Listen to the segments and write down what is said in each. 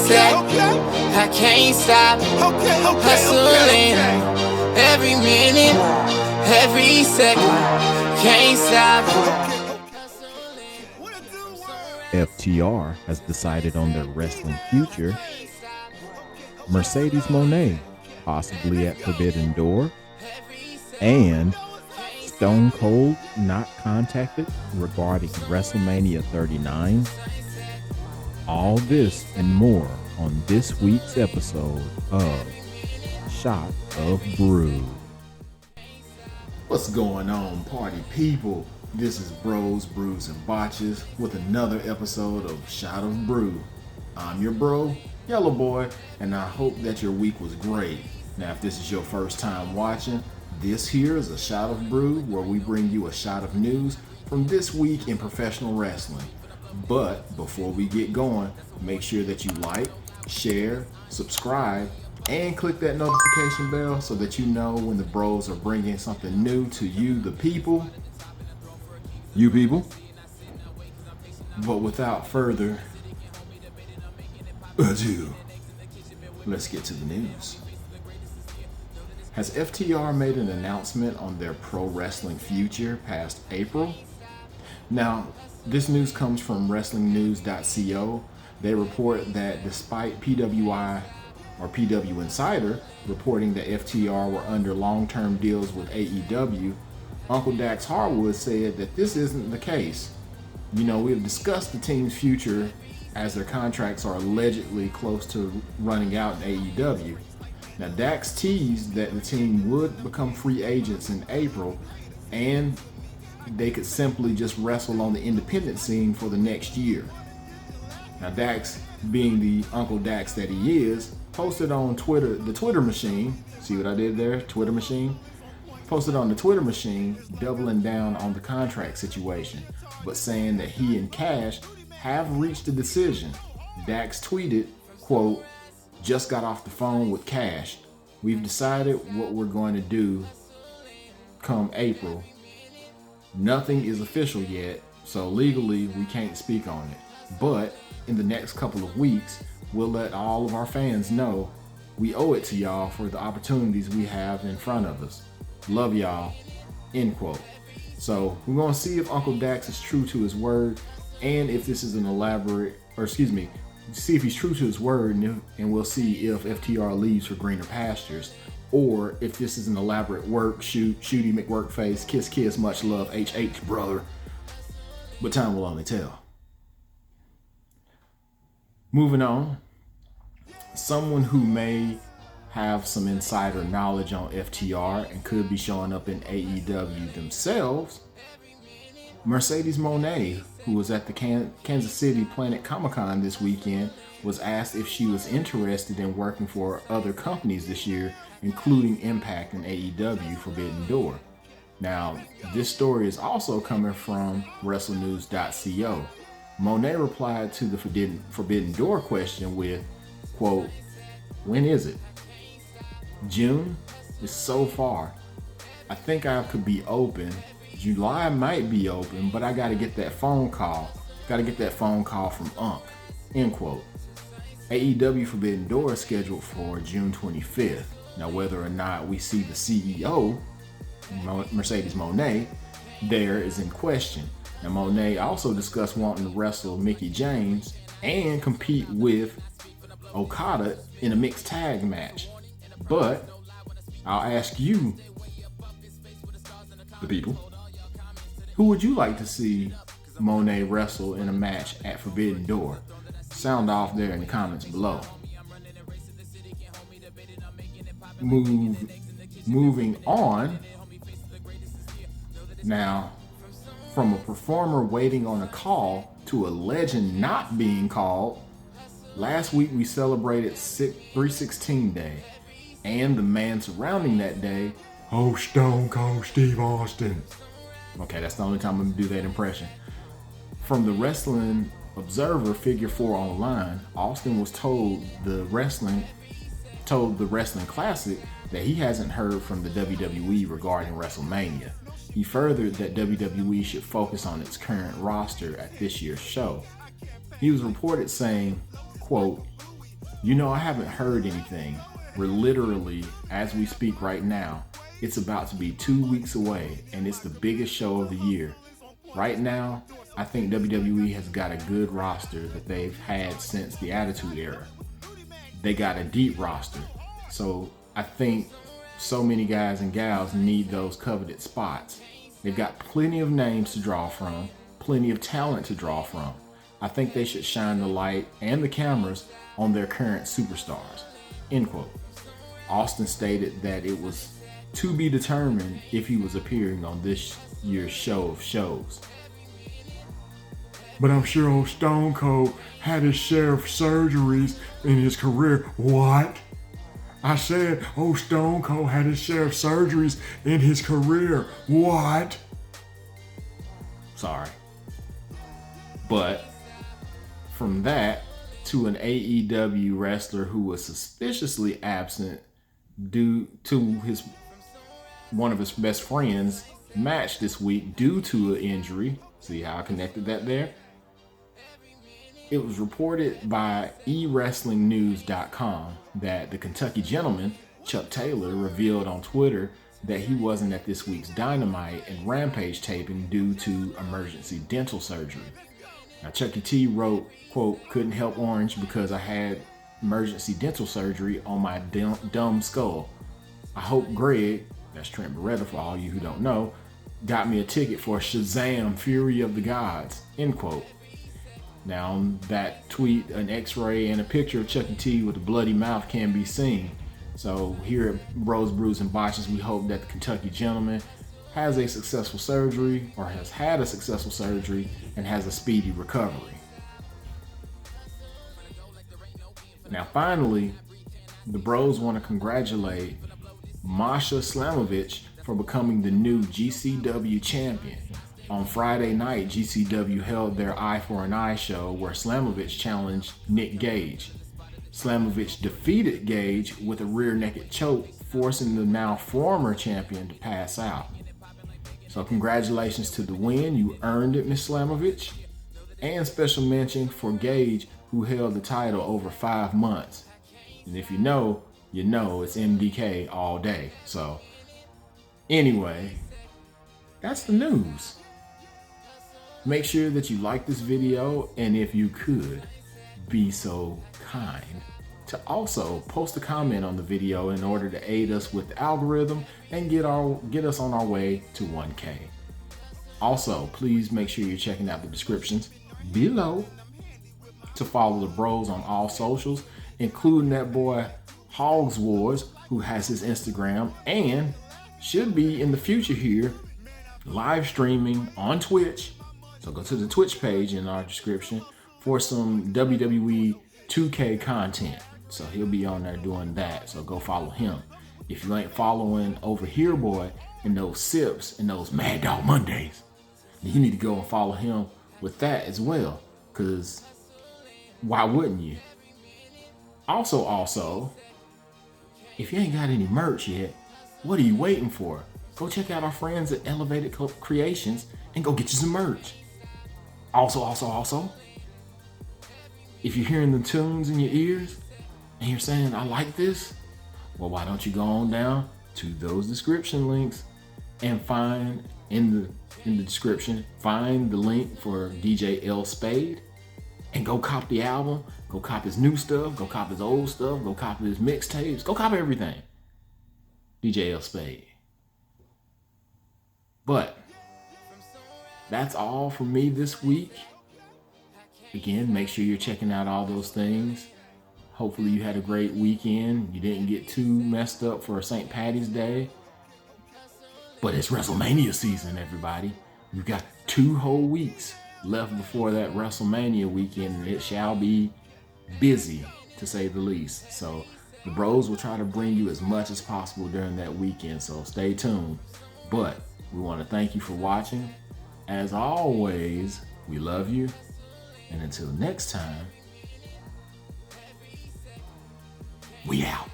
set. I can't stop hustling every minute, every second. Can't stop. FTR has decided on their wrestling future. Mercedes Mone possibly at Forbidden Door, and Stone Cold not contacted regarding WrestleMania 39. All this and more on this week's episode of Shot of Brew. What's going on, party people? This is Bros, Brews, and Botches with another episode of Shot of Brew. I'm your bro, Yellow Boy, and I hope that your week was great. Now, if this is your first time watching, this here is a Shot of Brew where we bring you a shot of news from this week in professional wrestling. But before we get going, make sure that you like, share, subscribe, and click that notification bell so that you know when the bros are bringing something new to you, the people. You people. But without further ado, let's get to the news. Has FTR made an announcement on their pro wrestling future past April? Now, this news comes from WrestlingNews.co. They report that despite PWI or PW Insider reporting that FTR were under long-term deals with AEW, Uncle Dax Harwood said that this isn't the case. You know, we've discussed the team's future as their contracts are allegedly close to running out in AEW. Now, Dax teased that the team would become free agents in April and they could simply just wrestle on the independent scene for the next year. Now, Dax, being the Uncle Dax that he is, posted on Twitter, the Twitter machine. See what I did there? Twitter machine. Posted on the Twitter machine, doubling down on the contract situation, but saying that he and Cash have reached a decision. Dax tweeted, quote, "Just got off the phone with Cash. We've decided what we're going to do come April. Nothing is official yet, so legally we can't speak on it. But in the next couple of weeks, we'll let all of our fans know we owe it to y'all for the opportunities we have in front of us. Love y'all," end quote. So we're going to see if Uncle Dax is true to his word and if this is an see if he's true to his word, and we'll see if FTR leaves for greener pastures, or if this is an elaborate work, shooty McWorkface, kiss kiss, much love, HH brother. But time will only tell. Moving on, someone who may have some insider knowledge on FTR and could be showing up in AEW themselves, Mercedes Mone, who was at the Kansas City Planet Comic-Con this weekend, was asked if she was interested in working for other companies this year, including Impact and AEW Forbidden Door. Now, this story is also coming from WrestleNews.co. Mone replied to the Forbidden Door question with, quote, "When is it? June is so far. I think I could be open. July might be open, but I got to get that phone call. Got to get that phone call from Unc," end quote. AEW Forbidden Door is scheduled for June 25th. Now, whether or not we see the CEO, Mercedes Mone, there is in question. Now, Mone also discussed wanting to wrestle Mickie James and compete with Okada in a mixed tag match. But I'll ask you, the people, who would you like to see Mone wrestle in a match at Forbidden Door? Sound off there in the comments below. Moving on. Now, from a performer waiting on a call to a legend not being called, last week we celebrated 316 Day, and the man surrounding that day, Stone Cold Steve Austin. Okay, that's the only time I'm gonna do that impression. From the Wrestling Observer Figure 4 Online, Austin was told the Wrestling Classic that he hasn't heard from the WWE regarding WrestleMania. He furthered that WWE should focus on its current roster at this year's show. He was reported saying, quote, I haven't heard anything. We're literally, as we speak right now, it's about to be 2 weeks away, and it's the biggest show of the year. Right now, I think WWE has got a good roster that they've had since the Attitude Era. They got a deep roster. So I think so many guys and gals need those coveted spots. They've got plenty of names to draw from, plenty of talent to draw from. I think they should shine the light and the cameras on their current superstars. End quote. Austin stated that it was to be determined if he was appearing on this year's show of shows. But I'm sure old Stone Cold had his share of surgeries in his career. What? I said old Stone Cold had his share of surgeries in his career. What? Sorry. But from that to an AEW wrestler who was suspiciously absent due to one of his best friends' match this week due to an injury. See how I connected that there? It was reported by eWrestlingNews.com that the Kentucky Gentleman, Chuck Taylor, revealed on Twitter that he wasn't at this week's Dynamite and Rampage taping due to emergency dental surgery. Now, Chucky T wrote, quote, "Couldn't help Orange because I had emergency dental surgery on my dumb skull. I hope Greg," that's Trent Beretta for all you who don't know, "got me a ticket for Shazam! Fury of the Gods," end quote. Now, on that tweet, an x-ray and a picture of Chucky T with a bloody mouth can be seen. So here at Bros, Brews, and Botches, we hope that the Kentucky Gentleman has a successful surgery, or has had a successful surgery, and has a speedy recovery. Now, finally, the Bros want to congratulate Masha Slamovich for becoming the new GCW champion. On Friday night, GCW held their Eye for an Eye show where Slamovich challenged Nick Gage. Slamovich defeated Gage with a rear naked choke, forcing the now former champion to pass out. So congratulations to the win. You earned it, Miss Slamovich. And special mention for Gage, who held the title over 5 months. And if you know, it's MDK all day. So anyway, that's the news. Make sure that you like this video, and if you could, be so kind to also post a comment on the video in order to aid us with the algorithm and get us on our way to 1K. Also, please make sure you're checking out the descriptions below to follow the Bros on all socials, including that boy Hogs Wars, who has his Instagram and should be in the future here live streaming on Twitch. So go to the Twitch page in our description for some WWE 2K content. So he'll be on there doing that. So go follow him. If you ain't following over here, boy, in those sips and those Mad Dog Mondays, you need to go and follow him with that as well. Because why wouldn't you? Also, if you ain't got any merch yet, what are you waiting for? Go check out our friends at Elevated Creations and go get you some merch. Also, if you're hearing the tunes in your ears and you're saying, I like this, well, why don't you go on down to those description links and find in the description, find the link for DJ L Spade and go cop the album, go cop his new stuff, go cop his old stuff, go cop his mixtapes, go cop everything. DJ L Spade. But that's all from me this week. Again, make sure you're checking out all those things. Hopefully you had a great weekend. You didn't get too messed up for St. Patty's Day. But it's WrestleMania season, everybody. We've got 2 whole weeks left before that WrestleMania weekend, and it shall be busy, to say the least. So the Bros will try to bring you as much as possible during that weekend, so stay tuned. But we want to thank you for watching. As always, we love you. And until next time, we out.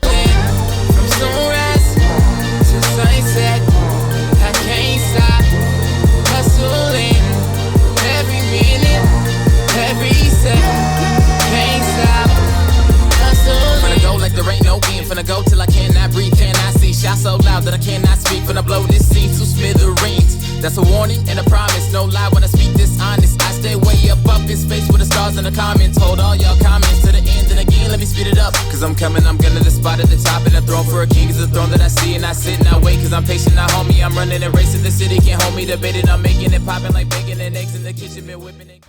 From sunrise to sunset, I can't stop hustling every minute, every second. Can't stop. cannot breathe, cannot see. Shout so loud that I cannot speak. Finna blow this scene to smithereens. That's a warning and a promise. No lie when I speak this honest. I stay way up in space with the stars in the comments. Hold all y'all comments to the end. And again, let me speed it up. Cause I'm coming, I'm gonna the spot at the top. And the throne for a king is the throne that I see. And I sit and I wait cause I'm patient, not homie. I'm running and racing the city. Can't hold me debated. I'm making it popping like bacon and eggs in the kitchen. Been whipping it.